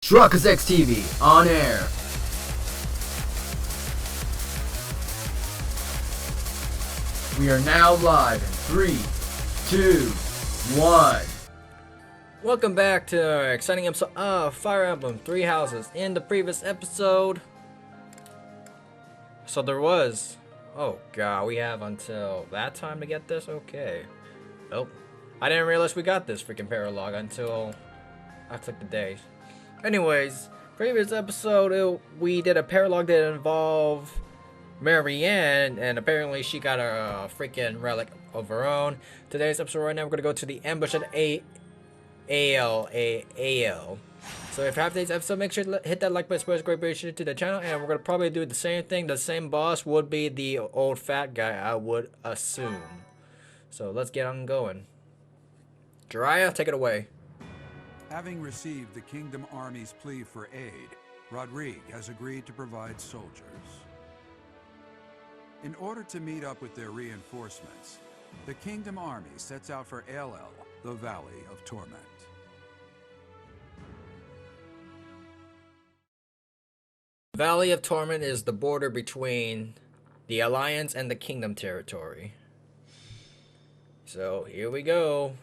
Truckers X TV on air. We are now live in 3, 2, 1. Welcome back to our exciting episode of Fire Emblem 3 Houses. In the previous episode, oh god, we have until that time to get this? Okay. Nope. I didn't realize we got this freaking paralog until I clicked the days. Anyways, previous episode, we did a paralog that involved Marianne, and apparently she got a freaking relic of her own. Today's episode right now, we're going to go to the ambush at AL. So if you have today's episode, make sure to hit that like button, spread great appreciation to the channel, and we're going to probably do the same thing. The same boss would be the old fat guy, I would assume. So let's get on going. Jiraiya, take it away. Having received the Kingdom Army's plea for aid, Rodrigue has agreed to provide soldiers. In order to meet up with their reinforcements, the Kingdom Army sets out for LL, the Valley of Torment. Valley of Torment is the border between the Alliance and the Kingdom territory. So here we go.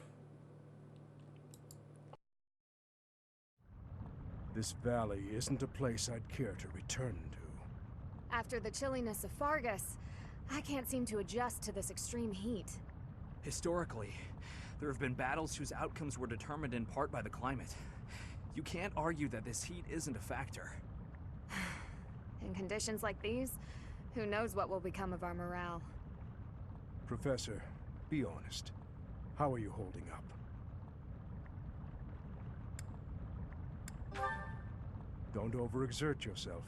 This valley isn't a place I'd care to return to. After the chilliness of Fargus, I can't seem to adjust to this extreme heat. Historically, there have been battles whose outcomes were determined in part by the climate. You can't argue that this heat isn't a factor. In conditions like these, who knows what will become of our morale. Professor, be honest. How are you holding up? Don't overexert yourself.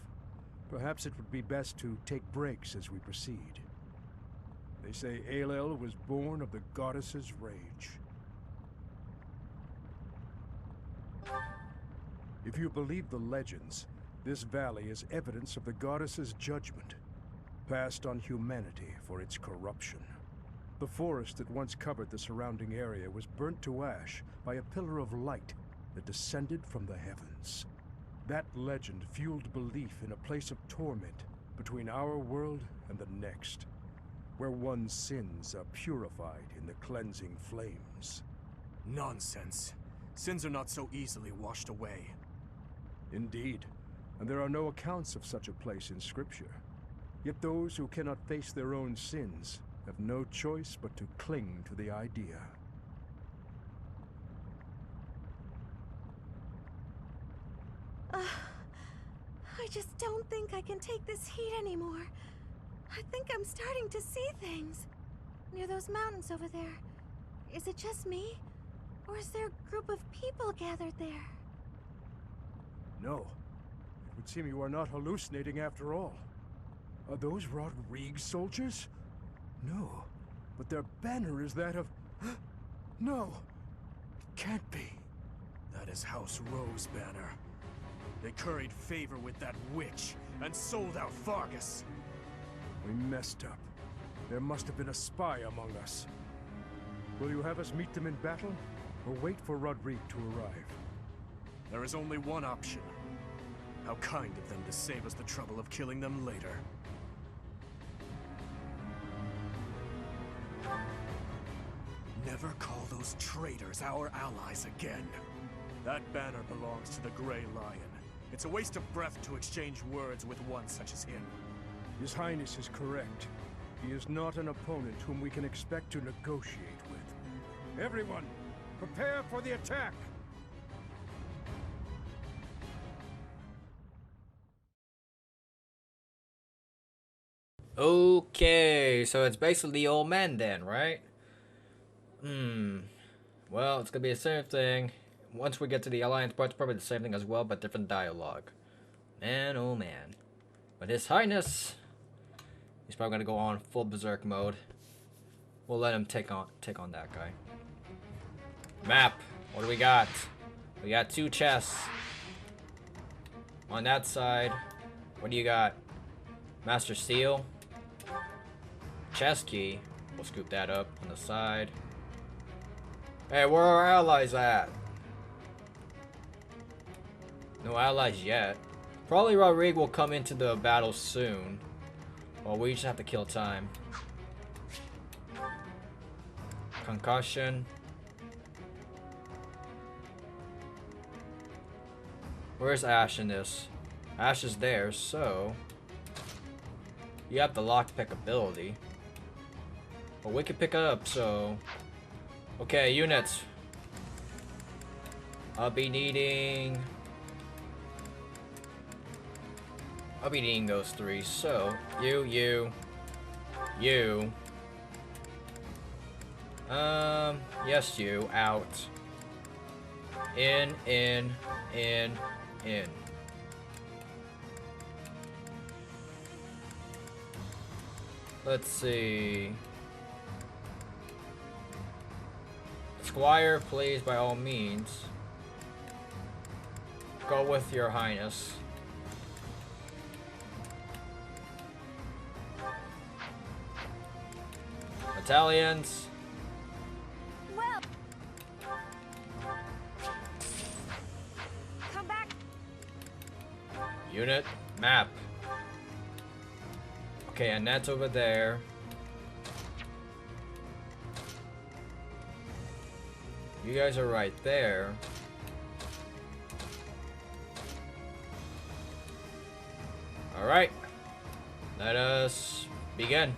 Perhaps it would be best to take breaks as we proceed. They say Alel was born of the goddess's rage. If you believe the legends, this valley is evidence of the goddess's judgment, passed on humanity for its corruption. The forest that once covered the surrounding area was burnt to ash by a pillar of light that descended from the heavens. That legend fueled belief in a place of torment between our world and the next, where one's sins are purified in the cleansing flames. Nonsense. Sins are not so easily washed away. Indeed, and there are no accounts of such a place in Scripture. Yet those who cannot face their own sins have no choice but to cling to the idea. I just don't think I can take this heat anymore. I think I'm starting to see things. Near those mountains over there. Is it just me? Or is there a group of people gathered there? No. It would seem you are not hallucinating after all. Are those Rodrigue soldiers? No. But their banner is that of... No! It can't be. That is House Rose banner. They curried favor with that witch and sold out Fargus. We messed up. There must have been a spy among us. Will you have us meet them in battle, or wait for Rodrigue to arrive? There is only one option. How kind of them to save us the trouble of killing them later. Never call those traitors our allies again. That banner belongs to the Grey Lion. It's a waste of breath to exchange words with one such as him. His Highness is correct. He is not an opponent whom we can expect to negotiate with. Everyone, prepare for the attack! Okay, so it's basically the old man then, right? Well, it's gonna be the same thing. Once we get to the Alliance part, it's probably the same thing as well, but different dialogue. Man, oh man. But His Highness, he's probably gonna go on full berserk mode. We'll let him take on that guy. Map. What do we got? We got 2 chests. On that side, what do you got? Master Seal. Chest key. We'll scoop that up on the side. Hey, where are our allies at? No allies yet. Probably Rodrigue will come into the battle soon. Well, we just have to kill time. Concussion. Where's Ash in this? Ash is there, so... You have the lockpick ability. But we can pick it up, so... Okay, units. I'll be needing those three, so... You. Yes, you. Out. In. Let's see. Squire, please, by all means. Go with your highness. Battalions. Well, come back. Unit. Map. Okay, Annette's over there. You guys are right there. Alright. Let us begin.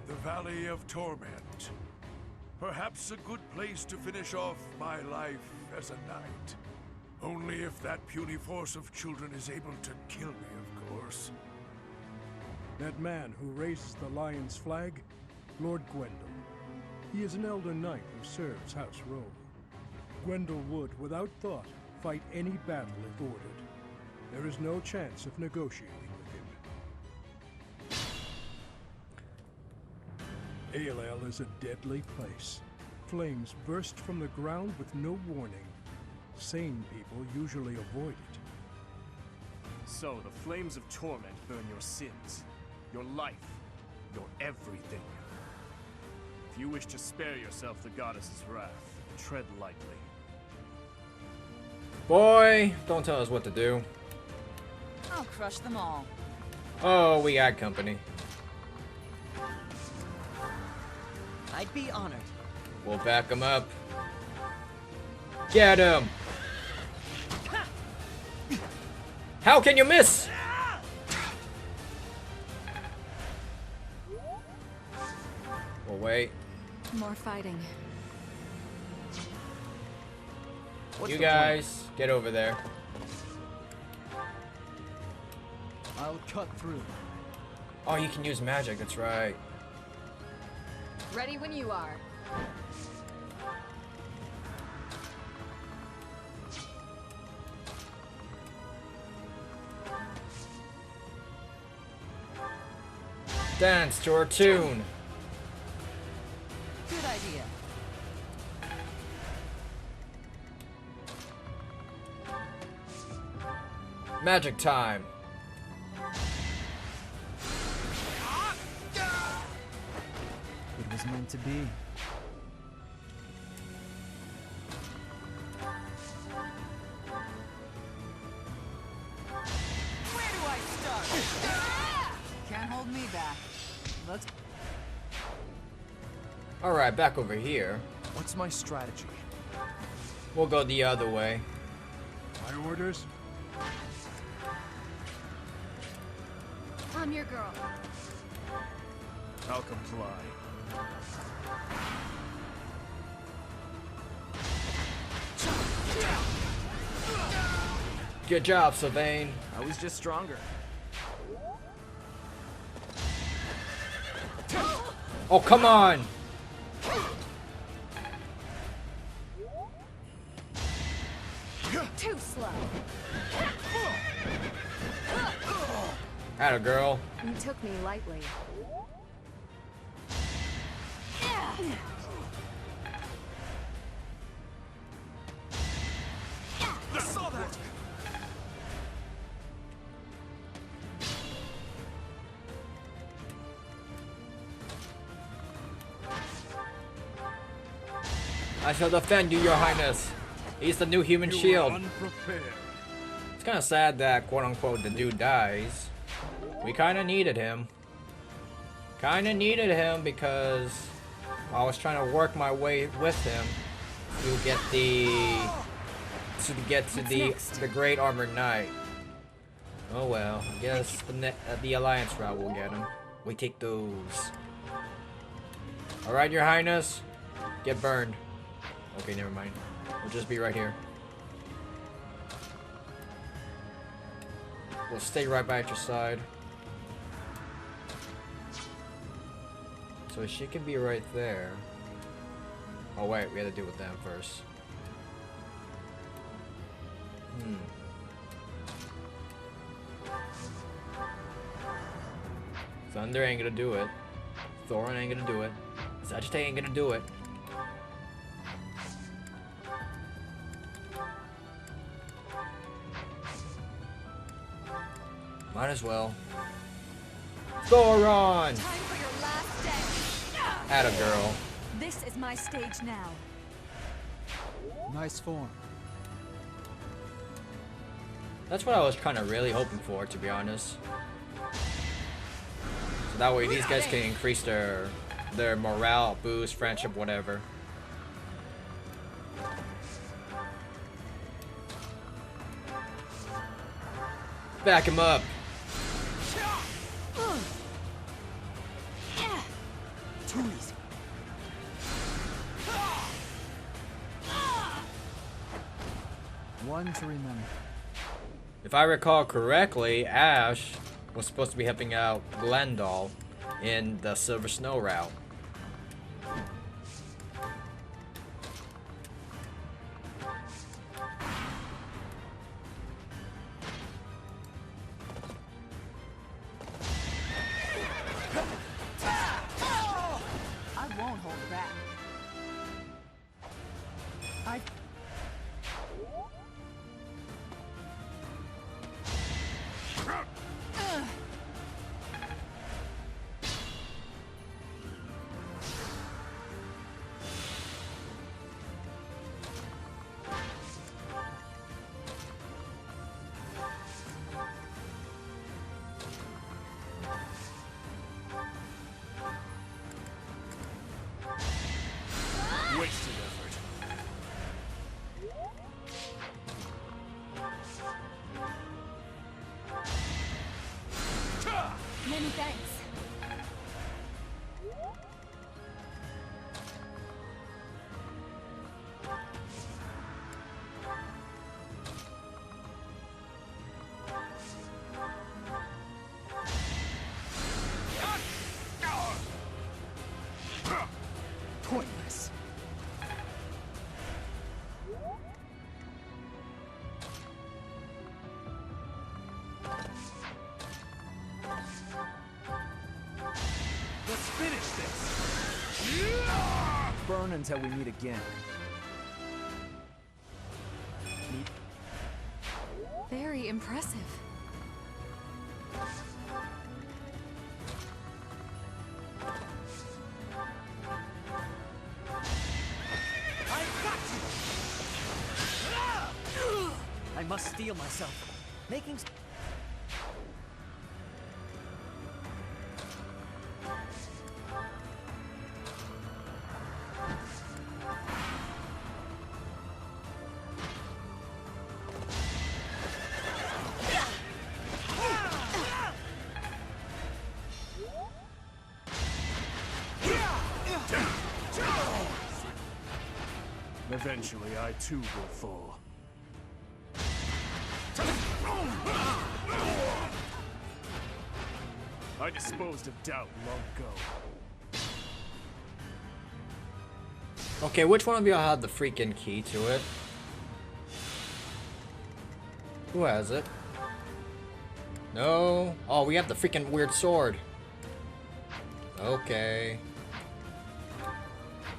The Valley of Torment. Perhaps a good place to finish off my life as a knight. Only if that puny force of children is able to kill me, of course. That man who raises the Lion's flag, Lord Gwendol. He is an elder knight who serves House Rome. Gwendol would, without thought, fight any battle if ordered. There is no chance of negotiating with him. Aelel is a deadly place. Flames burst from the ground with no warning. Sane people usually avoid it. So, the flames of torment burn your sins, your life, your everything. If you wish to spare yourself the goddess's wrath, tread lightly. Boy, don't tell us what to do. I'll crush them all. Oh, we got company. I'd be honored. We'll back him up. Get him! How can you miss? Well, wait. More fighting. You guys, get over there. I'll cut through. Oh, you can use magic, that's right. Ready when you are. Dance to our tune. Good idea. Magic time. It was meant to be. Where do I start? Can't hold me back. Let's. Alright, back over here. What's my strategy? We'll go the other way. My orders? I'm your girl. I'll comply. Good job, Sylvain. I was just stronger. Oh, come on! Too slow. Atta girl. You took me lightly. I saw that! I shall defend you, your highness. He's the new human shield. Unprepared. It's kind of sad that, quote-unquote, the dude dies. We kind of needed him. Because I was trying to work my way with him to get the Great Armored Knight. Oh well, I guess the Alliance route will get him. We take those. Alright, your highness. Get burned. Okay, never mind. We'll just be right here. We'll stay right by at your side. So she can be right there. Oh wait, we had to deal with them first. Thunder ain't gonna do it. Thorin ain't gonna do it. Sagittarius ain't gonna do it. Might as well. Thoron! Time for your last day. Atta girl. This is my stage now. Nice form. That's what I was kind of really hoping for, to be honest. So that way these guys can increase their morale, boost, friendship, whatever. Back him up. Too easy. One to remember. If I recall correctly, Ash was supposed to be helping out Glendal in the Silver Snow route. I won't hold back. Wasted effort. Many thanks. Pointless. Let's finish this. Burn until we meet again. Very impressive. I must steel myself. Making. Eventually, I too will fall. I disposed of doubt long ago. Okay, which one of you had the freaking key to it? Who has it? No. Oh, we have the freaking weird sword. Okay.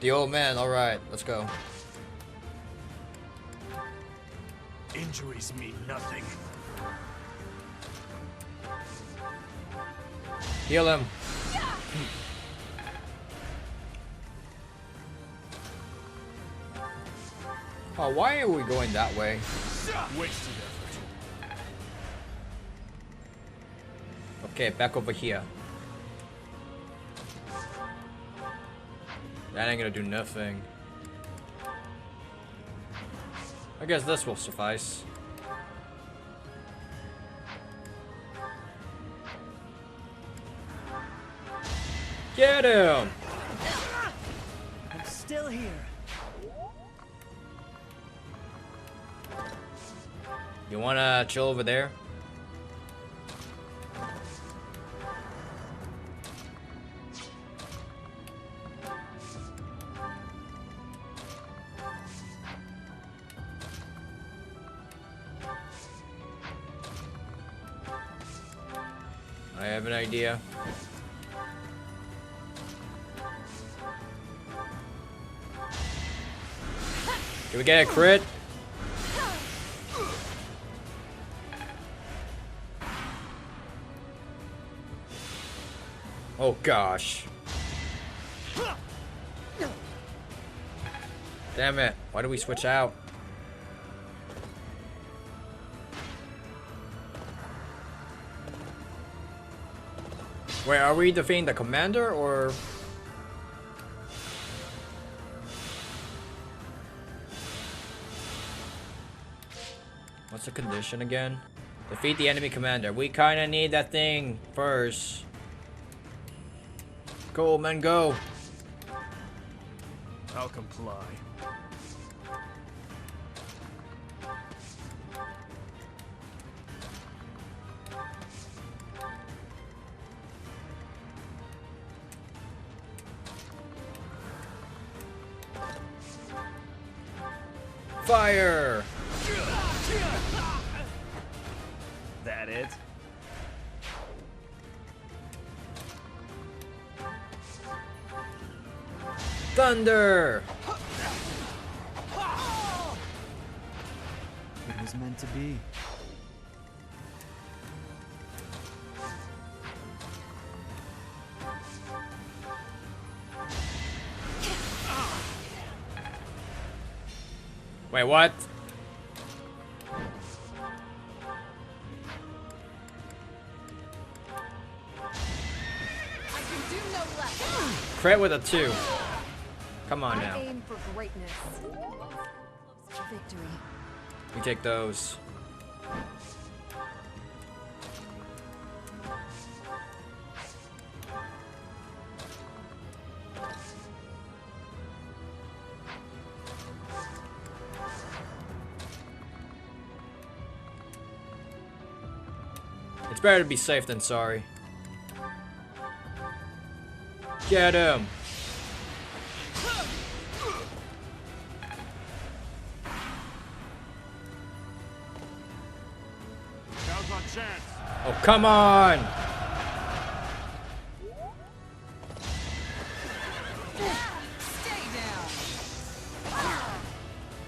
The old man, alright, let's go. Injuries mean nothing. Heal him. Oh, why are we going that way? Wasted effort. Okay, back over here. That ain't gonna do nothing. I guess this will suffice. Get him! I'm still here. You wanna chill over there? I have an idea. Can we get a crit? Oh gosh. Damn it. Why do we switch out? Wait, are we defeating the commander or? What's the condition again? Defeat the enemy commander. We kinda need that thing first. Go, men, go. I'll comply. Fire! That it? Thunder! It was meant to be. Wait, what? I can do no less. Crit with a 2. Come on I now. aim for greatness. Victory. We take those. It's better to be safe than sorry. Get him! Now's our chance. Oh, come on! Stay down.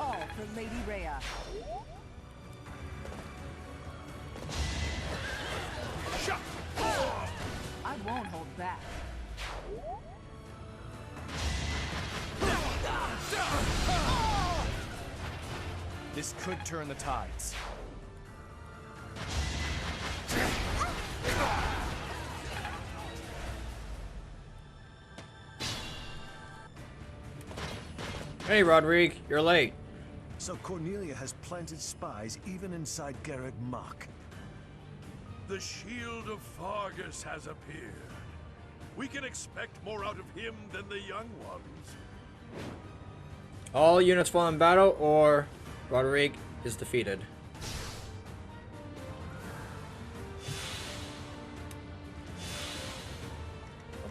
All for Lady Rhea. I won't hold back. This could turn the tides. Hey, Rodrigue, you're late. So Cornelia has planted spies even inside Garreg Mach. The shield of Fargus has appeared. We can expect more out of him than the young ones. All units fall in battle, or Rodrigue is defeated.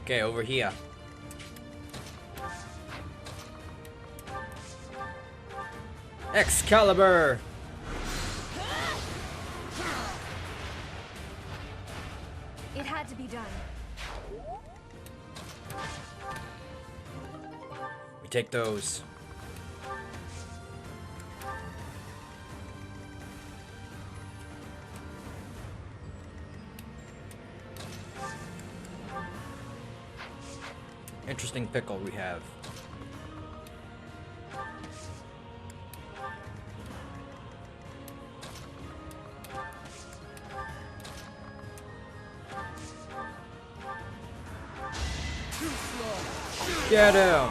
Okay, over here. Excalibur! It had to be done. We take those. Interesting pickle we have. Get him!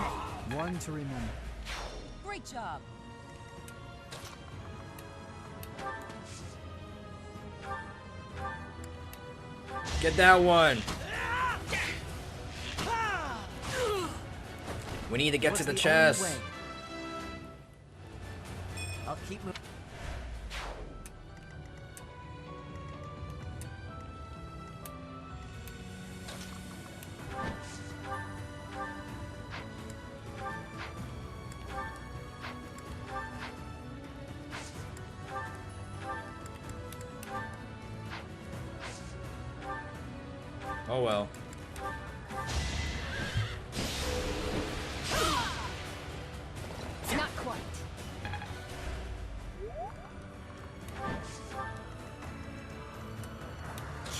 One to remember. Great job. Get that one! We need to get to the chest. I'll keep moving. Oh well. Not quite.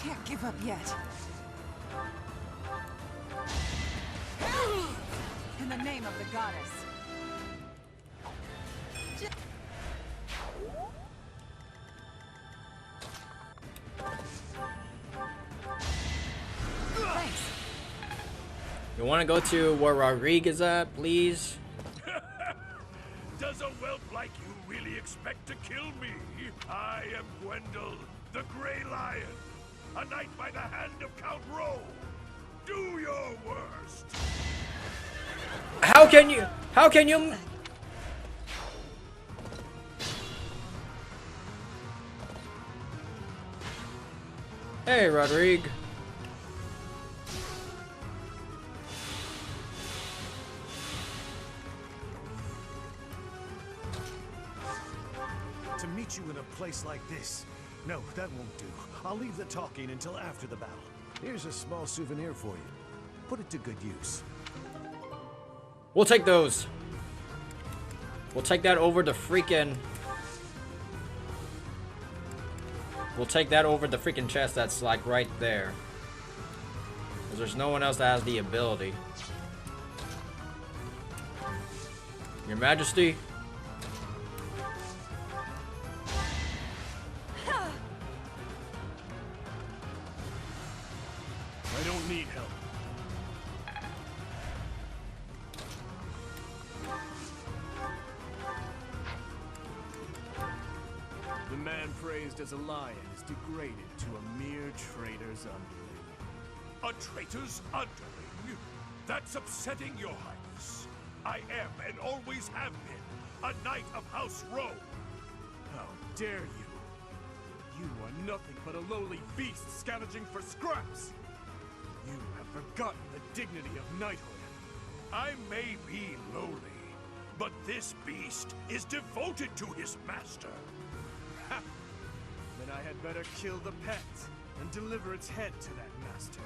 Can't give up yet. In the name of the goddess. Thanks. You want to go to where Rodriguez is at, please? Does a whelp like you really expect to kill me? I am Gwendol, the Grey Lion, a knight by the hand of Count Rowe. Do your worst. How can you? How can you? Hey, Rodrigue. To meet you in a place like this. No, that won't do. I'll leave the talking until after the battle. Here's a small souvenir for you. Put it to good use. We'll take those. We'll take that over the freaking... We'll take that over the freaking chest that's like right there. Because there's no one else that has the ability. Your Majesty. I don't need help. The man praised as a lion is degraded to a mere traitor's underling. A traitor's underling? That's upsetting, Your Highness. I am and always have been a knight of House Rowe. How dare you! You are nothing but a lowly beast scavenging for scraps! You have forgotten the dignity of knighthood. I may be lowly, but this beast is devoted to his master. Ha! Then I had better kill the pet and deliver its head to that master.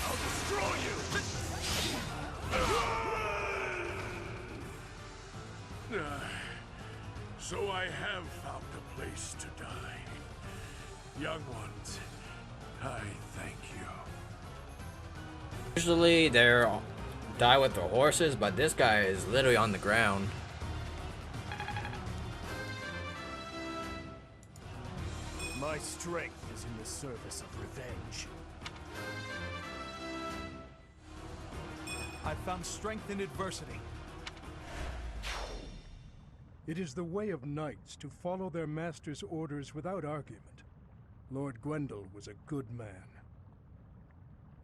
I'll destroy you! So I have found a place to die. Young ones, I thank you. Usually they're die with the horses, but this guy is literally on the ground. My strength is in the service of revenge. I found strength in adversity. It is the way of knights to follow their master's orders without argument. Lord Gwendol was a good man.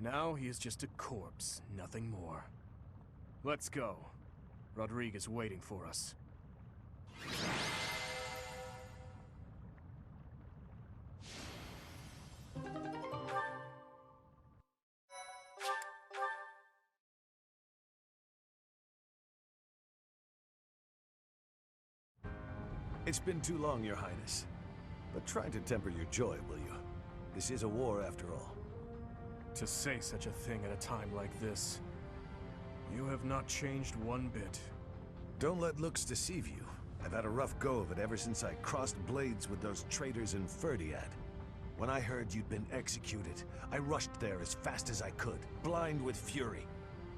Now he is just a corpse, nothing more. Let's go. Rodrigue is waiting for us. It's been too long, Your Highness. But try to temper your joy, will you? This is a war after all. To say such a thing at a time like this, you have not changed one bit. Don't let looks deceive you. I've had a rough go of it ever since I crossed blades with those traitors in Ferdiad. When I heard you'd been executed, I rushed there as fast as I could, blind with fury.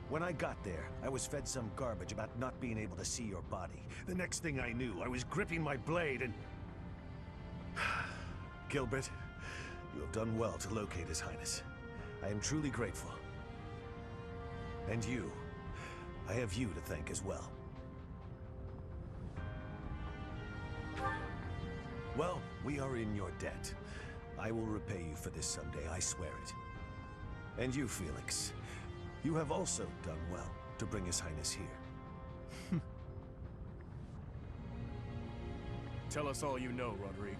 When I got there, I was fed some garbage about not being able to see your body. The next thing I knew, I was gripping my blade and... Gilbert, you have done well to locate His Highness. I am truly grateful. And you. I have you to thank as well. Well, we are in your debt. I will repay you for this someday, I swear it. And you, Felix. You have also done well to bring His Highness here. Tell us all you know, Rodrigue.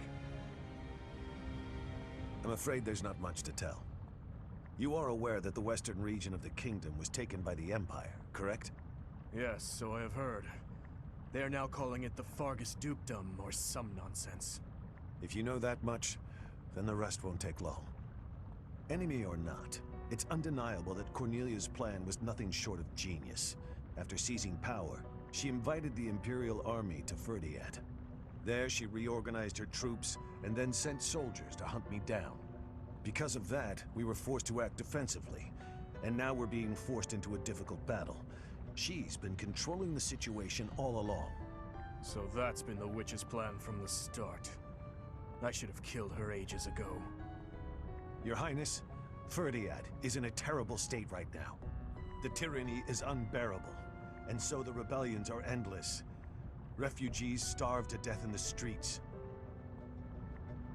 I'm afraid there's not much to tell. You are aware that the western region of the kingdom was taken by the Empire, correct? Yes, so I have heard. They are now calling it the Fargus Dukedom, or some nonsense. If you know that much, then the rest won't take long. Enemy or not, it's undeniable that Cornelia's plan was nothing short of genius. After seizing power, she invited the Imperial Army to Ferdiad. There, she reorganized her troops and then sent soldiers to hunt me down. Because of that, we were forced to act defensively, and now we're being forced into a difficult battle. She's been controlling the situation all along. So that's been the witch's plan from the start. I should have killed her ages ago. Your Highness, Ferdiad is in a terrible state right now. The tyranny is unbearable, and so the rebellions are endless. Refugees starve to death in the streets.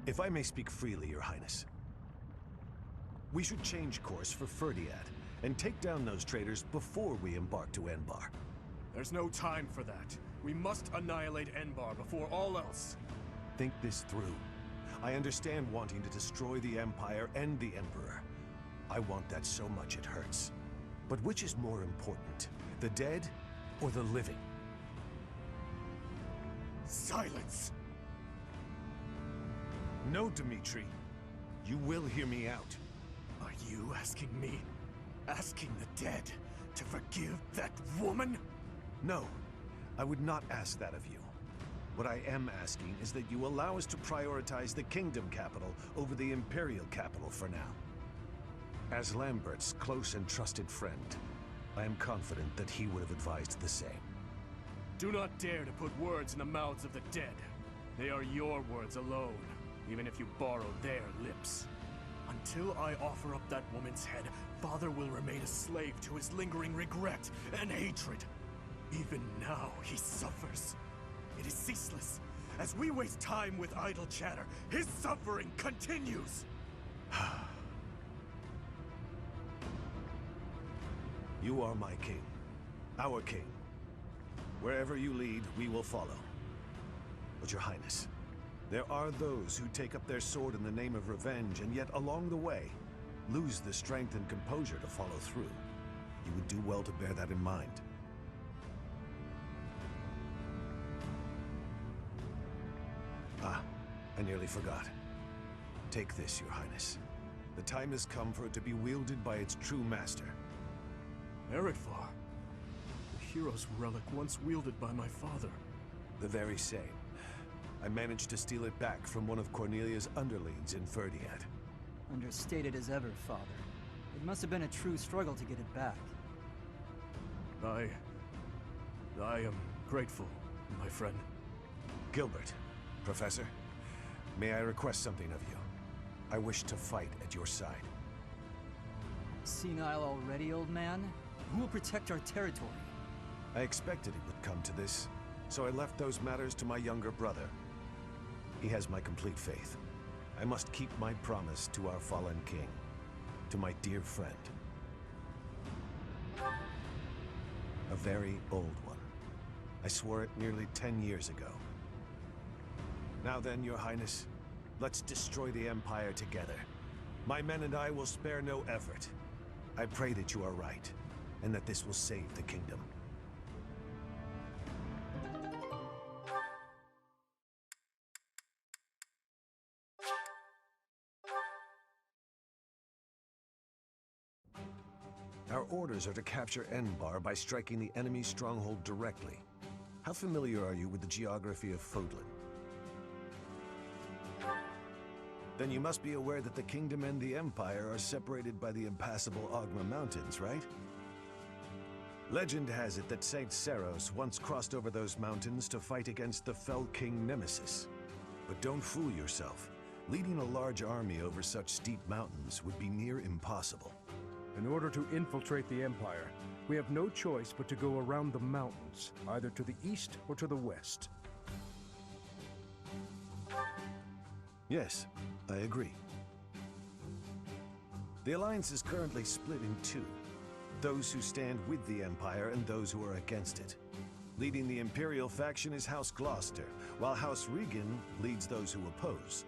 If I may speak freely, Your Highness, we should change course for Ferdiad and take down those traitors before we embark to Enbar. There's no time for that. We must annihilate Enbar before all else. Think this through. I understand wanting to destroy the Empire and the Emperor. I want that so much it hurts. But which is more important, the dead or the living? Silence! No, Dmitri. You will hear me out. Are you asking me? Asking the dead to forgive that woman? No, I would not ask that of you. What I am asking is that you allow us to prioritize the Kingdom capital over the Imperial capital for now. As Lambert's close and trusted friend, I am confident that he would have advised the same. Do not dare to put words in the mouths of the dead. They are your words alone, even if you borrow their lips. Until I offer up that woman's head, Father will remain a slave to his lingering regret and hatred. Even now, he suffers. It is ceaseless. As we waste time with idle chatter, his suffering continues! You are my king. Our king. Wherever you lead, we will follow. But Your Highness, there are those who take up their sword in the name of revenge, and yet along the way, lose the strength and composure to follow through. You would do well to bear that in mind. Ah, I nearly forgot. Take this, Your Highness. The time has come for it to be wielded by its true master. Eretvar, the hero's relic once wielded by my father. The very same. I managed to steal it back from one of Cornelia's underlings in Ferdiad. Understated as ever, Father. It must have been a true struggle to get it back. I am grateful, my friend. Gilbert, Professor, may I request something of you? I wish to fight at your side. Senile already, old man? Who will protect our territory? I expected it would come to this, so I left those matters to my younger brother. He has my complete faith. I must keep my promise to our fallen king, to my dear friend. A very old one. I swore it nearly 10 years ago. Now then, Your Highness, let's destroy the Empire together. My men and I will spare no effort. I pray that you are right, and that this will save the kingdom. Our orders are to capture Enbar by striking the enemy's stronghold directly. How familiar are you with the geography of Fodlan? Then you must be aware that the kingdom and the empire are separated by the impassable Ogma Mountains, right? Legend has it that Saint Seros once crossed over those mountains to fight against the fell king Nemesis. But don't fool yourself. Leading a large army over such steep mountains would be near impossible. In order to infiltrate the Empire, We have no choice but to go around the mountains, either to the east or to the west. Yes, I agree. The Alliance is currently split in two. Those who stand with the Empire and those who are against it. Leading the Imperial faction is House Gloucester, while House Regan leads those who oppose.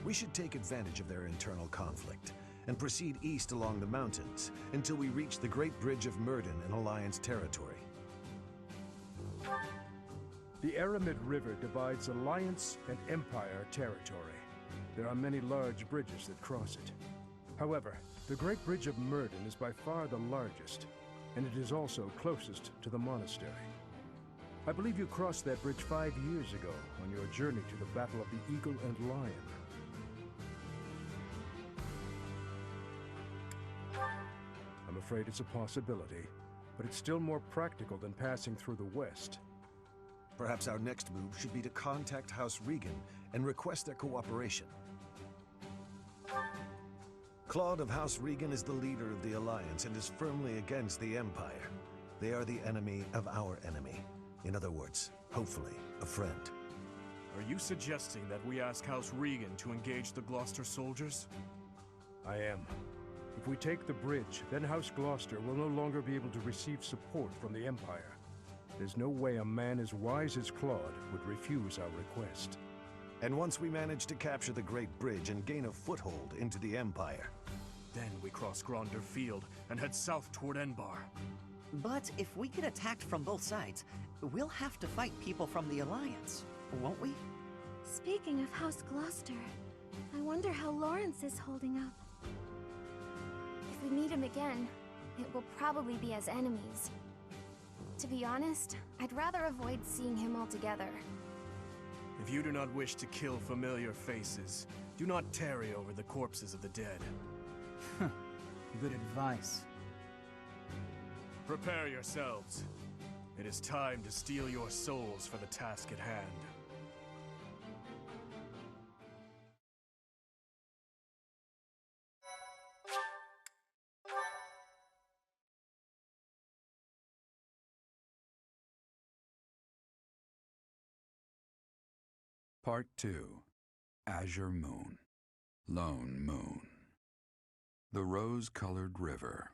We should take advantage of their internal conflict and proceed east along the mountains until we reach the Great Bridge of Myrden in Alliance territory. The Aramid River divides Alliance and Empire territory. There are many large bridges that cross it. However, the Great Bridge of Myrden is by far the largest, and it is also closest to the monastery. I believe you crossed that bridge 5 years ago on your journey to the Battle of the Eagle and Lion. I'm afraid it's a possibility, but it's still more practical than passing through the west. Perhaps our next move should be to contact House Regan and request their cooperation. Claude of House Regan is the leader of the Alliance and is firmly against the Empire. They are the enemy of our enemy. In other words, hopefully, a friend. Are you suggesting that we ask House Regan to engage the Gloucester soldiers? I am. If we take the bridge, then House Gloucester will no longer be able to receive support from the Empire. There's no way a man as wise as Claude would refuse our request. And once we manage to capture the Great Bridge and gain a foothold into the Empire, then we cross Gronder Field and head south toward Enbar. But if we get attacked from both sides, we'll have to fight people from the Alliance, won't we? Speaking of House Gloucester, I wonder how Lawrence is holding up. If we meet him again, it will probably be as enemies. To be honest, I'd rather avoid seeing him altogether. If you do not wish to kill familiar faces, do not tarry over the corpses of the dead. Good advice. Prepare yourselves. It is time to steal your souls for the task at hand. Part 2. Azure Moon. Lone Moon. The Rose-Colored River.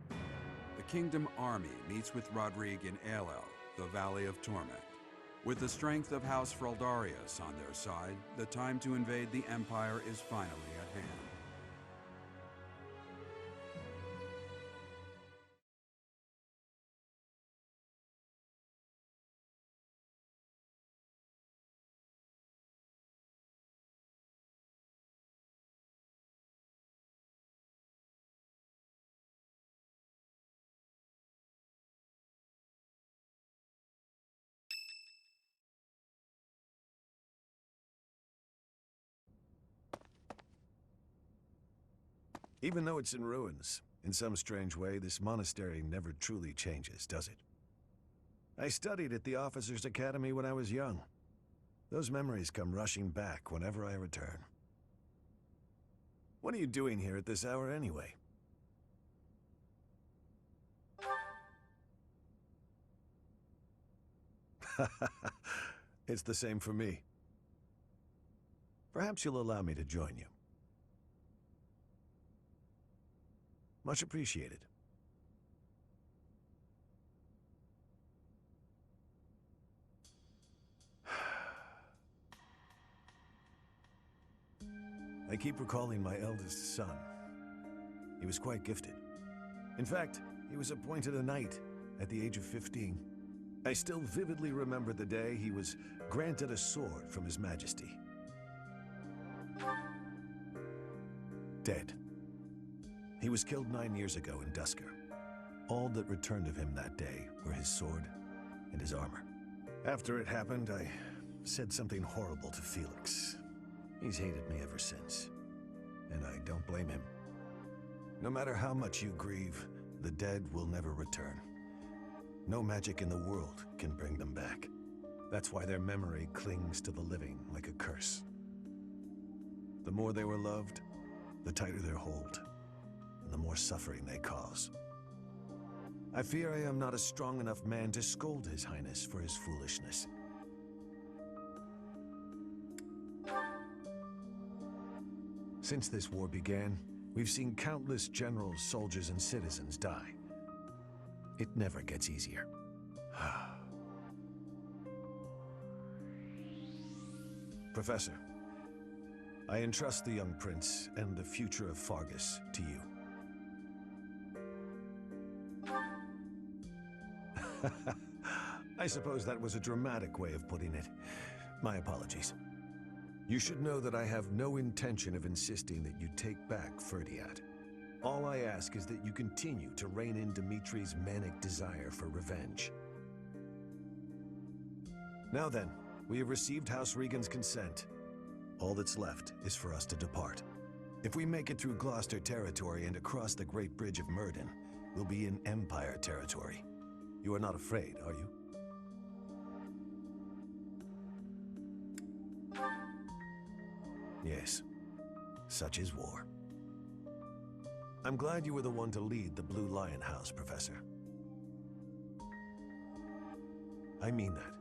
The Kingdom Army meets with Rodrigue in Aelel, the Valley of Torment. With the strength of House Fraldarius on their side, the time to invade the Empire is finally at hand. even though it's in ruins, in some strange way, this monastery never truly changes, does it? I studied at the Officers' Academy when I was young. Those memories come rushing back whenever I return. What are you doing here at this hour anyway? It's the same for me. Perhaps you'll allow me to join you. Much appreciated. I keep recalling my eldest son. He was quite gifted. In fact, he was appointed a knight at the age of 15. I still vividly remember the day he was granted a sword from His Majesty. Dead. He was killed 9 years ago in Dusker. All that returned of him that day were his sword and his armor. After it happened, I said something horrible to Felix. He's hated me ever since, and I don't blame him. No matter how much you grieve, the dead will never return. No magic in the world can bring them back. That's why their memory clings to the living like a curse. The more they were loved, the tighter their hold, and the more suffering they cause. I fear I am not a strong enough man to scold His Highness for his foolishness. Since this war began, we've seen countless generals, soldiers, and citizens die. It never gets easier. Professor, I entrust the young prince and the future of Fargus to you. I suppose that was a dramatic way of putting it. My apologies. You should know that I have no intention of insisting that you take back Ferdiad. All I ask is that you continue to rein in Dimitri's manic desire for revenge. Now then, we have received House Regan's consent. All that's left is for us to depart. If we make it through Gloucester territory and across the Great Bridge of Myrddin, we'll be in Empire territory. You are not afraid, are you? Yes, such is war. I'm glad you were the one to lead the Blue Lion House, Professor. I mean that.